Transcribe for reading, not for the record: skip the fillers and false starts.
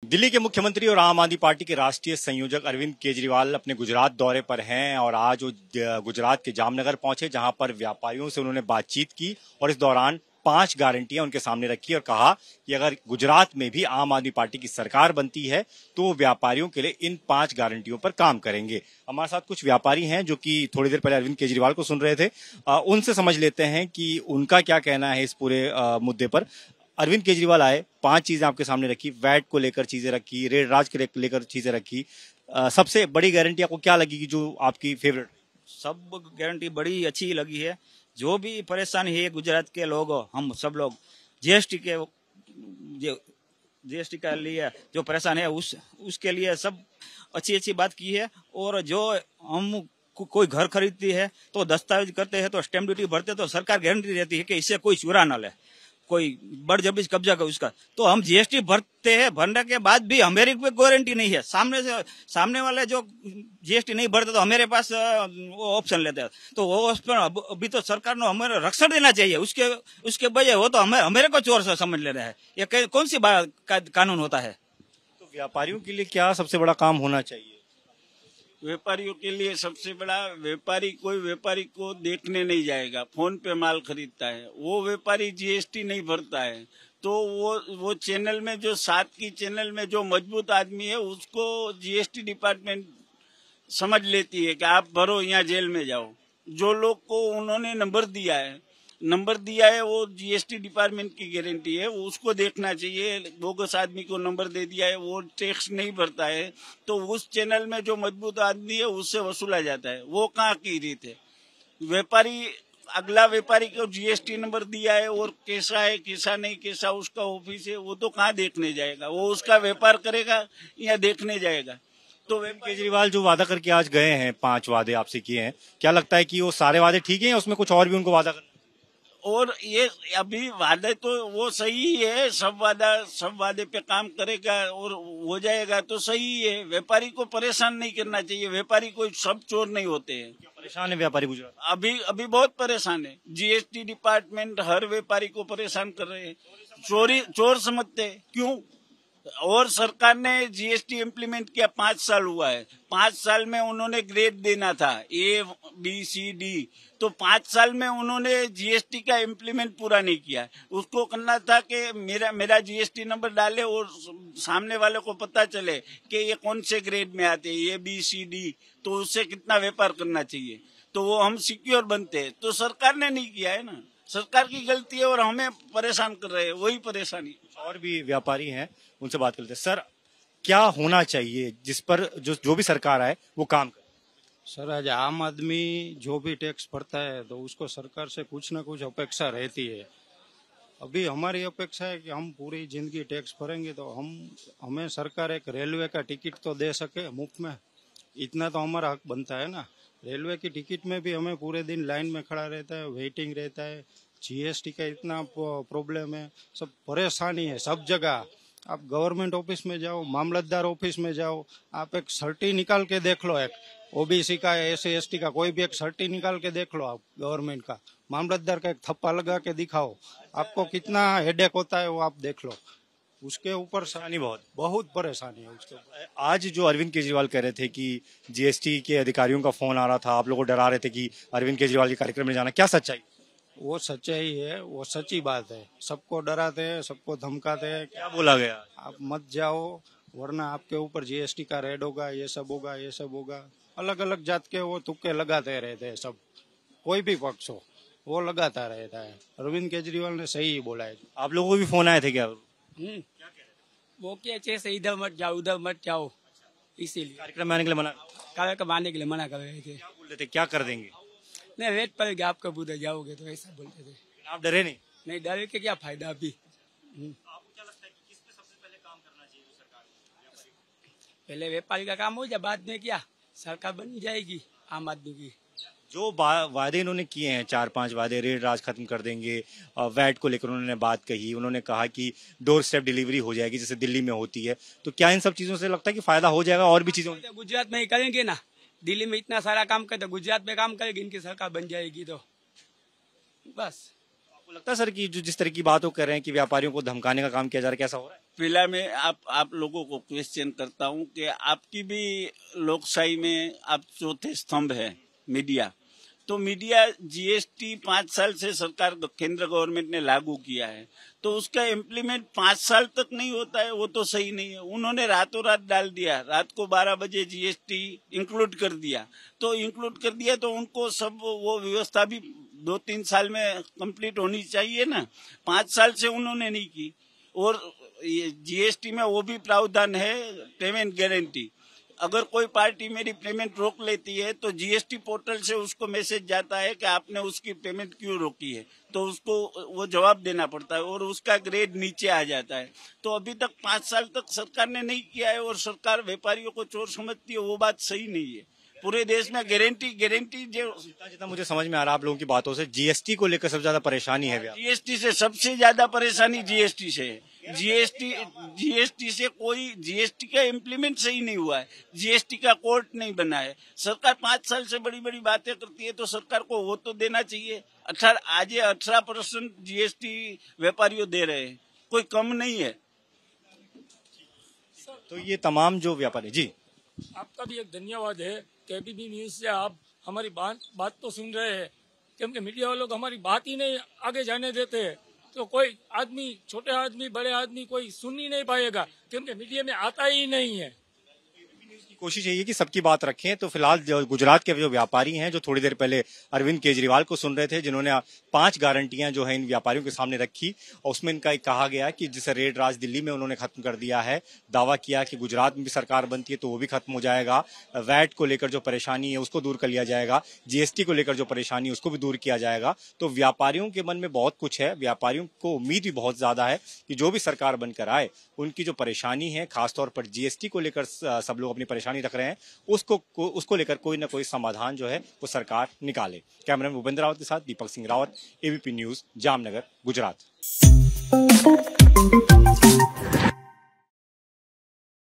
दिल्ली के मुख्यमंत्री और आम आदमी पार्टी के राष्ट्रीय संयोजक अरविंद केजरीवाल अपने गुजरात दौरे पर हैं और आज वो गुजरात के जामनगर पहुंचे, जहां पर व्यापारियों से उन्होंने बातचीत की और इस दौरान 5 गारंटियां उनके सामने रखी और कहा कि अगर गुजरात में भी आम आदमी पार्टी की सरकार बनती है तो वो व्यापारियों के लिए इन 5 गारंटियों पर काम करेंगे। हमारे साथ कुछ व्यापारी हैं जो कि थोड़ी देर पहले अरविंद केजरीवाल को सुन रहे थे। उनसे समझ लेते हैं कि उनका क्या कहना है इस पूरे मुद्दे पर। अरविंद केजरीवाल आए, 5 चीजें आपके सामने रखी, वैट को लेकर चीजें रखी, रेड राज को लेकर चीजें रखी। सबसे बड़ी गारंटी आपको क्या लगेगी जो आपकी फेवरेट? सब गारंटी बड़ी अच्छी लगी है। जो भी परेशानी है गुजरात के लोग, हम सब लोग जीएसटी का लिए जो परेशान है उसके लिए सब अच्छी अच्छी बात की है। और जो हम कोई घर खरीदती है तो दस्तावेज करते हैं तो स्टैम्प ड्यूटी भरते तो सरकार गारंटी देती है कि इससे कोई चुरा न ले, कोई बड़ जबरदस्ती कब्जा कर उसका। तो हम जीएसटी भरते हैं, भरने के बाद भी हमारी कोई गारंटी नहीं है। सामने वाले जो जीएसटी नहीं भरते तो हमारे पास वो ऑप्शन लेते हैं, तो वो ऑप्शन अभी तो सरकार ने हमें रक्षण देना चाहिए। उसके बजाय वो तो हमारे को चोर से समझ ले रहे हैं। ये कौन सी कानून होता है? तो व्यापारियों के लिए क्या सबसे बड़ा काम होना चाहिए? व्यापारियों के लिए सबसे बड़ा, कोई व्यापारी को देखने नहीं जाएगा, फोन पे माल खरीदता है, वो व्यापारी जीएसटी नहीं भरता है तो वो चैनल में जो 7 की चैनल में जो मजबूत आदमी है उसको जीएसटी डिपार्टमेंट समझ लेती है कि आप भरो, यहाँ जेल में जाओ। जो लोग को उन्होंने नंबर दिया है वो जीएसटी डिपार्टमेंट की गारंटी है, उसको देखना चाहिए। बोगस आदमी को नंबर दे दिया है, वो टैक्स नहीं भरता है तो उस चैनल में जो मजबूत आदमी है उससे वसूला जाता है। वो कहाँ की रीत है? अगला व्यापारी को जीएसटी नंबर दिया है और कैसा है कैसा नहीं, कैसा उसका ऑफिस है, वो तो कहाँ देखने जाएगा? वो उसका व्यापार करेगा या देखने जाएगा? तो केजरीवाल जो वादा करके आज गए हैं, 5 वादे आपसे किए हैं, क्या लगता है कि वो सारे वादे ठीक हैं या उसमें कुछ और भी उनको वादा करना? और ये अभी वादे तो वो सही है, सब वादे पे काम करेगा और हो जाएगा तो सही है। व्यापारी को परेशान नहीं करना चाहिए। व्यापारी कोई सब चोर नहीं होते हैं। परेशान है व्यापारी गुजरात? अभी बहुत परेशान है। जीएसटी डिपार्टमेंट हर व्यापारी को परेशान कर रहे हैं, चोर समझते हैं। क्यों? और सरकार ने जीएसटी इम्प्लीमेंट किया, 5 साल हुआ है। 5 साल में उन्होंने ग्रेड देना था, ABCD, तो 5 साल में उन्होंने जीएसटी का इम्प्लीमेंट पूरा नहीं किया। उसको करना था कि मेरा जीएसटी नंबर डाले और सामने वाले को पता चले कि ये कौन से ग्रेड में आते हैं, ABCD, तो उससे कितना व्यापार करना चाहिए, तो वो हम सिक्योर बनते हैं। तो सरकार ने नहीं किया है ना, सरकार की गलती है और हमें परेशान कर रहे हैं, वही परेशानी। और भी व्यापारी हैं, उनसे बात करते हैं। सर, क्या होना चाहिए जिस पर जो भी सरकार आए वो काम करे? सर, आज आम आदमी जो भी टैक्स भरता है तो उसको सरकार से कुछ ना कुछ अपेक्षा रहती है। अभी हमारी अपेक्षा है कि हम पूरी जिंदगी टैक्स भरेंगे तो हमें सरकार एक रेलवे का टिकट तो दे सके मुफ्त में। इतना तो हमारा हक बनता है ना। रेलवे की टिकट में भी हमें पूरे दिन लाइन में खड़ा रहता है, वेटिंग रहता है। जीएसटी का इतना प्रॉब्लम है, सब परेशानी है सब जगह। आप गवर्नमेंट ऑफिस में जाओ, मामलतदार ऑफिस में जाओ, आप एक सर्टी निकाल के देख लो, एक ओबीसी का, SC ST का कोई भी एक सर्टी निकाल के देख लो आप गवर्नमेंट का। मामलतदार का एक थप्पा लगा के दिखाओ, आपको कितना हेडेक होता है वो आप देख लो। उसके ऊपर परेशानी, बहुत परेशानी है उसके ऊपर। आज जो अरविंद केजरीवाल कह रहे थे कि जीएसटी के अधिकारियों का फोन आ रहा था, आप लोगों को डरा रहे थे कि अरविंद केजरीवाल के कार्यक्रम में जाना, क्या सच्चाई? वो सच्चाई है, वो सच्ची बात है। सबको डराते हैं, सबको धमकाते हैं। क्या बोला गया? आप मत जाओ वरना आपके ऊपर जीएसटी का रेड होगा, ये सब होगा, ये सब होगा। अलग अलग जात के वो तुक्के लगाते रहते हैं सब, कोई भी पक्ष हो वो लगाता रहता है। अरविंद केजरीवाल ने सही ही बोला है। आप लोगों को भी फोन आए थे क्या? वो क्या से इधर मत जाओ उधर मत जाओ, इसीलिए कार्यक्रम में आने के लिए मना कर रहे थे। क्या बोल रहे थे, क्या कर देंगे? नहीं, रेट पड़ेगा आपका, उधर जाओगे तो ऐसा बोलते थे। आप डरे नहीं? नहीं, डरे के क्या फायदा अभी। आपको क्या लगता है कि किस पे सबसे पहले काम करना चाहिए सरकार को? पहले व्यापारी का काम हो जाए, बाद में क्या सरकार बन जाएगी आम आदमी की। जो वादे इन्होंने किए हैं, 4-5 वादे, रेड राज खत्म कर देंगे, वैट को लेकर उन्होंने बात कही, उन्होंने कहा कि डोर स्टेप डिलीवरी हो जाएगी जैसे दिल्ली में होती है, तो क्या इन सब चीजों से लगता है कि फायदा हो जाएगा? और भी चीजों गुजरात में ही करेंगे ना, दिल्ली में इतना सारा काम करते, गुजरात में काम करेगी, इनकी सरकार बन जाएगी तो बस। आपको लगता है सर कि जो जिस तरह की बात वो कर रहे हैं कि व्यापारियों को धमकाने का काम किया जा रहा है, कैसा हो रहा है? पहला मैं आप लोगों को क्वेश्चन करता हूं कि आपकी भी लोकशाही में आप चौथे स्तंभ है मीडिया। तो मीडिया जीएसटी 5 साल से सरकार केंद्र गवर्नमेंट ने लागू किया है, तो उसका इम्प्लीमेंट 5 साल तक नहीं होता है, वो तो सही नहीं है। उन्होंने रातों रात डाल दिया, रात को 12 बजे जीएसटी इंक्लूड कर दिया, तो इंक्लूड कर दिया तो उनको सब वो व्यवस्था भी 2-3 साल में कंप्लीट होनी चाहिए ना। 5 साल से उन्होंने नहीं की। और जीएसटी में वो भी प्रावधान है पेमेंट गारंटी। अगर कोई पार्टी मेरी पेमेंट रोक लेती है तो जीएसटी पोर्टल से उसको मैसेज जाता है कि आपने उसकी पेमेंट क्यों रोकी है, तो उसको वो जवाब देना पड़ता है और उसका ग्रेड नीचे आ जाता है। तो अभी तक 5 साल तक सरकार ने नहीं किया है और सरकार व्यापारियों को चोर समझती है, वो बात सही नहीं है। पूरे देश में गारंटी जो जितना मुझे समझ में आ रहा है आप लोगों की बातों से, जीएसटी को लेकर सबसे ज्यादा परेशानी है। जीएसटी से सबसे ज्यादा परेशानी जीएसटी से है। जीएसटी से कोई जीएसटी का इम्प्लीमेंट सही नहीं हुआ है, जीएसटी का कोर्ट नहीं बना है। सरकार 5 साल से बड़ी बड़ी बातें करती है, तो सरकार को वो तो देना चाहिए। 18% जीएसटी व्यापारियों दे रहे हैं, कोई कम नहीं है। तो ये तमाम जो व्यापारी जी, आपका भी एक धन्यवाद है कि एबीपी न्यूज से आप हमारी बात तो सुन रहे हैं, क्योंकि मीडिया वालों को हमारी बात ही नहीं आगे जाने देते हैं। तो कोई आदमी, छोटे आदमी बड़े आदमी, कोई सुन ही नहीं पाएगा, क्योंकि मीडिया में आता ही नहीं है। कोशिश यही है कि सबकी बात रखें। तो फिलहाल गुजरात के जो व्यापारी हैं, जो थोड़ी देर पहले अरविंद केजरीवाल को सुन रहे थे, जिन्होंने 5 गारंटियां जो है इन व्यापारियों के सामने रखी, और उसमें इनका एक कहा गया कि जिसे रेड राज दिल्ली में उन्होंने खत्म कर दिया है, दावा किया कि गुजरात में भी सरकार बनती है तो वो भी खत्म हो जाएगा, वैट को लेकर जो परेशानी है उसको दूर कर लिया जाएगा, जीएसटी को लेकर जो परेशानी है उसको भी दूर किया जाएगा। तो व्यापारियों के मन में बहुत कुछ है, व्यापारियों को उम्मीद भी बहुत ज्यादा है कि जो भी सरकार बनकर आए उनकी जो परेशानी है, खासतौर पर जीएसटी को लेकर सब लोग अपनी परेशानी रख रहे हैं, उसको लेकर कोई ना कोई समाधान जो है वो सरकार निकाले। कैमरामैन भूपेंद्र रावत के साथ दीपक सिंह रावत, एबीपी न्यूज, जामनगर, गुजरात।